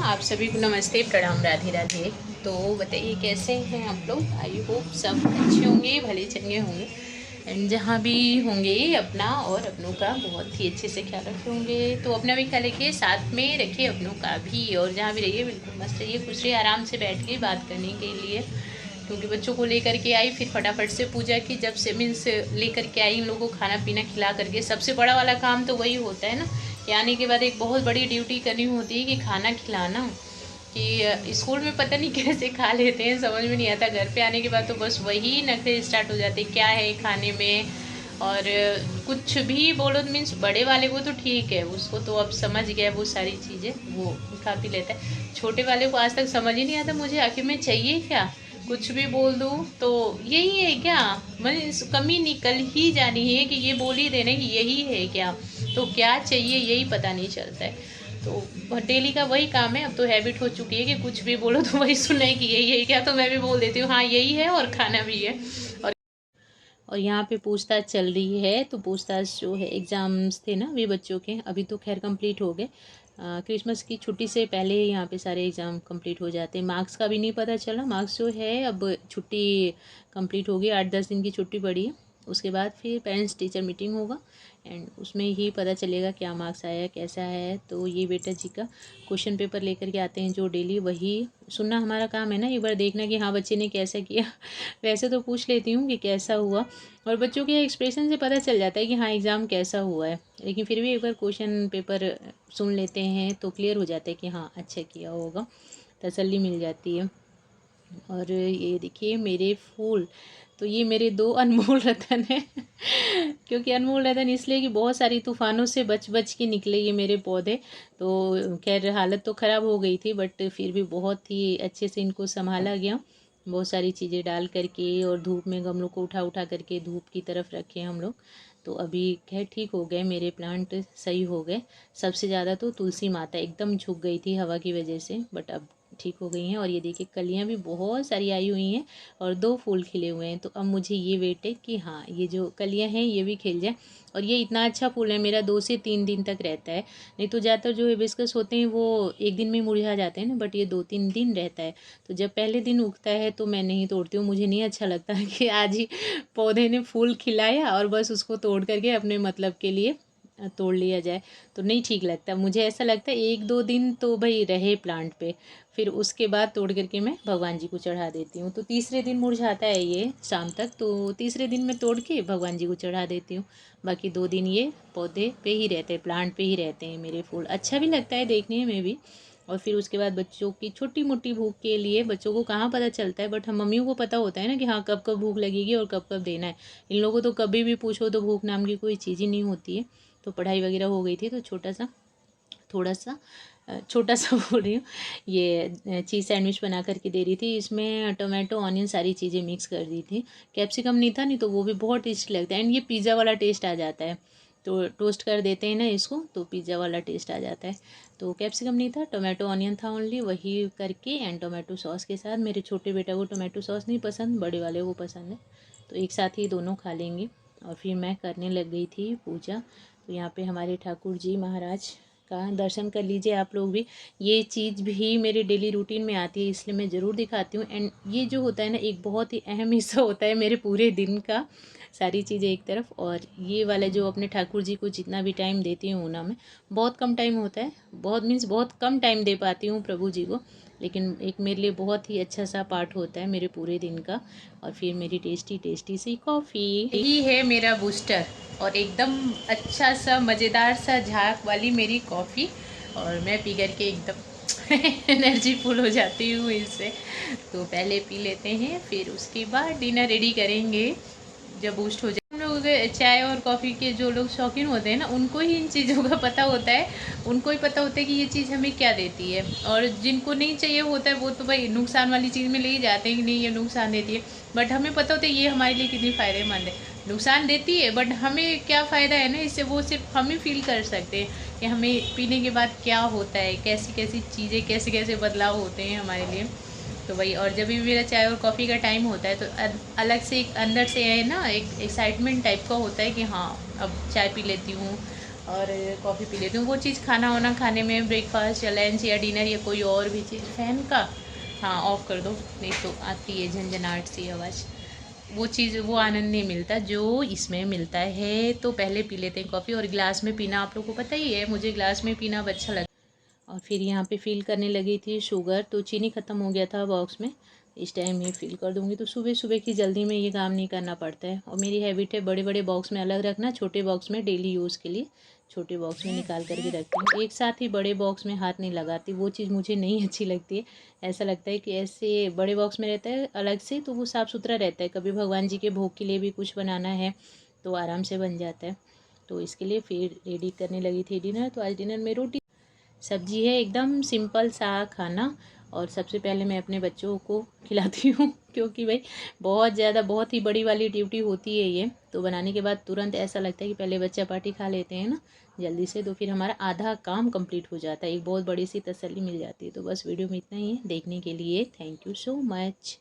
आप सभी को नमस्ते, प्रणाम, राधे राधे। तो बताइए कैसे हैं आप लोग। आई होप सब अच्छे होंगे, भले चंगे होंगे एंड जहाँ भी होंगे अपना और अपनों का बहुत ही अच्छे से ख्याल रखे होंगे। तो अपना भी ख्याल रखिए, साथ में रखिए अपनों का भी, और जहाँ भी रहिए बिल्कुल मस्त रहिए, खुश रहिए, आराम से बैठ के बात करने के लिए। क्योंकि बच्चों को लेकर के आई, फिर फटाफट से पूजा की, जब से मीन्स लेकर के आई इन लोगों को खाना पीना खिला करके। सबसे बड़ा वाला काम तो वही होता है ना कि आने के बाद एक बहुत बड़ी ड्यूटी करनी होती है कि खाना खिलाना। कि स्कूल में पता नहीं कैसे खा लेते हैं, समझ में नहीं आता। घर पे आने के बाद तो बस वही नखरे स्टार्ट हो जाते हैं, क्या है खाने में। और कुछ भी बोलो तो मीन्स बड़े वाले को तो ठीक है, उसको तो अब समझ गया वो सारी चीज़ें, वो खा पी लेता है। छोटे वाले को आज तक समझ ही नहीं आता मुझे आखिर में चाहिए क्या। कुछ भी बोल दूँ तो यही है क्या, मैंने कमी निकल ही जानी है कि ये बोल ही देना कि यही है क्या, तो क्या चाहिए यही पता नहीं चलता है। तो डेली का वही काम है, अब तो हैबिट हो चुकी है कि कुछ भी बोलो तो वही सुनना है कि यही है क्या, तो मैं भी बोल देती हूँ हाँ यही है और खाना भी है। और यहाँ पे पूछताछ चल रही है, तो पूछताछ जो है, एग्ज़ाम्स थे ना अभी बच्चों के, अभी तो खैर कंप्लीट हो गए। क्रिसमस की छुट्टी से पहले ही यहाँ पे सारे एग्ज़ाम कंप्लीट हो जाते हैं। मार्क्स का भी नहीं पता चला, मार्क्स जो है अब छुट्टी कंप्लीट होगी, 8-10 दिन की छुट्टी पड़ी है। उसके बाद फिर पेरेंट्स टीचर मीटिंग होगा एंड उसमें ही पता चलेगा क्या मार्क्स आया कैसा है। तो ये बेटा जी का क्वेश्चन पेपर लेकर के आते हैं जो डेली, वही सुनना हमारा काम है ना, एक बार देखना कि हाँ बच्चे ने कैसा किया। वैसे तो पूछ लेती हूँ कि कैसा हुआ, और बच्चों के एक्सप्रेशन से पता चल जाता है कि हाँ एग्ज़ाम कैसा हुआ है, लेकिन फिर भी एक बार क्वेश्चन पेपर सुन लेते हैं तो क्लियर हो जाता है कि हाँ अच्छा किया होगा, तसल्ली मिल जाती है। और ये देखिए मेरे फूल, तो ये मेरे 2 अनमोल रतन हैं। क्योंकि अनमोल रतन इसलिए कि बहुत सारी तूफ़ानों से बच बच के निकले ये मेरे पौधे। तो खैर हालत तो ख़राब हो गई थी, बट फिर भी बहुत ही अच्छे से इनको संभाला गया, बहुत सारी चीज़ें डाल करके, और धूप में गमलों को उठा उठा करके धूप की तरफ रखे हम लोग। तो अभी खैर ठीक हो गए, मेरे प्लांट सही हो गए। सबसे ज़्यादा तो तुलसी माता एकदम झुक गई थी हवा की वजह से, बट अब ठीक हो गई हैं। और ये देखिए कलियां भी बहुत सारी आई हुई हैं और 2 फूल खिले हुए हैं। तो अब मुझे ये वेट है कि हाँ ये जो कलियां हैं ये भी खिल जाए। और ये इतना अच्छा फूल है, मेरा 2 से 3 दिन तक रहता है। नहीं तो ज़्यादातर जो हिबिस्कस होते हैं वो एक दिन में मुरझा जाते हैं ना, बट ये 2-3 दिन रहता है। तो जब पहले दिन उगता है तो मैं नहीं तोड़ती हूँ, मुझे नहीं अच्छा लगता कि आज ही पौधे ने फूल खिलाया और बस उसको तोड़ करके अपने मतलब के लिए तोड़ लिया जाए, तो नहीं ठीक लगता। मुझे ऐसा लगता है 1-2 दिन तो भाई रहे प्लांट पे, फिर उसके बाद तोड़ करके मैं भगवान जी को चढ़ा देती हूँ। तो तीसरे दिन मुरझाता है ये शाम तक, तो तीसरे दिन मैं तोड़ के भगवान जी को चढ़ा देती हूँ। बाकी 2 दिन ये पौधे पे ही रहते हैं, प्लांट पे ही रहते हैं मेरे फूल। अच्छा भी लगता है देखने में भी। और फिर उसके बाद बच्चों की छोटी मोटी भूख के लिए, बच्चों को कहाँ पता चलता है, बट हम मम्मियों को पता होता है ना कि हाँ कब कब भूख लगेगी और कब कब देना है। इन लोगों को तो कभी भी पूछो तो भूख नाम की कोई चीज़ ही नहीं होती है। तो पढ़ाई वगैरह हो गई थी, तो छोटा सा बोल रही हूँ, ये चीज़ सैंडविच बना करके दे रही थी। इसमें टोमेटो ऑनियन सारी चीज़ें मिक्स कर दी थी, कैप्सिकम नहीं था, नहीं तो वो भी बहुत टेस्टी लगता है एंड ये पिज़्ज़ा वाला टेस्ट आ जाता है। तो टोस्ट कर देते हैं ना इसको, तो पिज़्ज़ा वाला टेस्ट आ जाता है। तो कैप्सिकम नहीं था, टोमेटो ऑनियन था ओनली, वही करके एंड टोमेटो सॉस के साथ। मेरे छोटे बेटा को टोमेटो सॉस नहीं पसंद, बड़े वाले को पसंद है, तो एक साथ ही दोनों खा लेंगे। और फिर मैं करने लग गई थी पूजा। तो यहाँ पे हमारे ठाकुर जी महाराज का दर्शन कर लीजिए आप लोग भी। ये चीज़ भी मेरे डेली रूटीन में आती है, इसलिए मैं ज़रूर दिखाती हूँ। एंड ये जो होता है ना, एक बहुत ही अहम हिस्सा होता है मेरे पूरे दिन का। सारी चीज़ें एक तरफ, और ये वाला जो अपने ठाकुर जी को जितना भी टाइम देती हूँ ना, मैं बहुत कम टाइम होता है, बहुत मीन्स बहुत कम टाइम दे पाती हूँ प्रभु जी को, लेकिन एक मेरे लिए बहुत ही अच्छा सा पार्ट होता है मेरे पूरे दिन का। और फिर मेरी टेस्टी टेस्टी सी कॉफ़ी, यही है मेरा बूस्टर, और एकदम अच्छा सा मज़ेदार सा झाग वाली मेरी कॉफ़ी, और मैं पी कर के एकदम एनर्जी फुल हो जाती हूँ इससे। तो पहले पी लेते हैं, फिर उसके बाद डिनर रेडी करेंगे जब बूस्ट हो जाए। हम लोग चाय और कॉफ़ी के जो लोग शौकीन होते हैं ना, उनको ही इन चीज़ों का पता होता है, उनको ही पता होता है कि ये चीज़ हमें क्या देती है। और जिनको नहीं चाहिए होता है वो तो भाई नुकसान वाली चीज़ में ले ही जाते हैं कि नहीं ये नुकसान देती है, बट हमें पता होता है ये हमारे लिए कितनी फ़ायदेमंद है। नुकसान देती है बट हमें क्या फ़ायदा है ना इससे, वो सिर्फ हम ही फील कर सकते हैं कि हमें पीने के बाद क्या होता है, कैसी कैसी चीज़ें, कैसे कैसे बदलाव होते हैं हमारे लिए। तो वही, और जब भी मेरा चाय और कॉफ़ी का टाइम होता है तो अलग से एक अंदर से है ना, एक एक्साइटमेंट टाइप का होता है कि हाँ अब चाय पी लेती हूँ, और कॉफ़ी पी लेती हूँ। वो चीज़ खाना वाना खाने में, ब्रेकफास्ट या लंच या डिनर या कोई और भी चीज़, फ़ैन का हाँ ऑफ़ कर दो, नहीं तो आती है झंझनाहट सी आवाज़। वो चीज़, वो आनंद नहीं मिलता जो इसमें मिलता है। तो पहले पी लेते हैं कॉफ़ी, और गिलास में पीना आप लोग को पता ही है, मुझे गिलास में पीना अब अच्छा लगता है। और फिर यहाँ पे फ़िल करने लगी थी शुगर, तो चीनी ख़त्म हो गया था बॉक्स में, इस टाइम ये फ़िल कर दूँगी। तो सुबह सुबह की जल्दी में ये काम नहीं करना पड़ता है। और मेरी हैबिट है बड़े बड़े बॉक्स में अलग रखना, छोटे बॉक्स में डेली यूज़ के लिए छोटे बॉक्स में निकाल करके रखती हूँ। एक साथ ही बड़े बॉक्स में हाथ नहीं लगाती, वो चीज़ मुझे नहीं अच्छी लगती है। ऐसा लगता है कि ऐसे बड़े बॉक्स में रहता है अलग से, तो वो साफ़ सुथरा रहता है। कभी भगवान जी के भोग के लिए भी कुछ बनाना है तो आराम से बन जाता है। तो इसके लिए फिर रेडी करने लगी थी डिनर। तो आज डिनर में रोटी सब्जी है, एकदम सिंपल सा खाना। और सबसे पहले मैं अपने बच्चों को खिलाती हूँ क्योंकि भाई बहुत ज़्यादा, बहुत ही बड़ी वाली ड्यूटी होती है ये। तो बनाने के बाद तुरंत ऐसा लगता है कि पहले बच्चा पार्टी खा लेते हैं ना जल्दी से, तो फिर हमारा आधा काम कंप्लीट हो जाता है, एक बहुत बड़ी सी तसल्ली मिल जाती है। तो बस वीडियो में इतना ही है। देखने के लिए थैंक यू सो मच।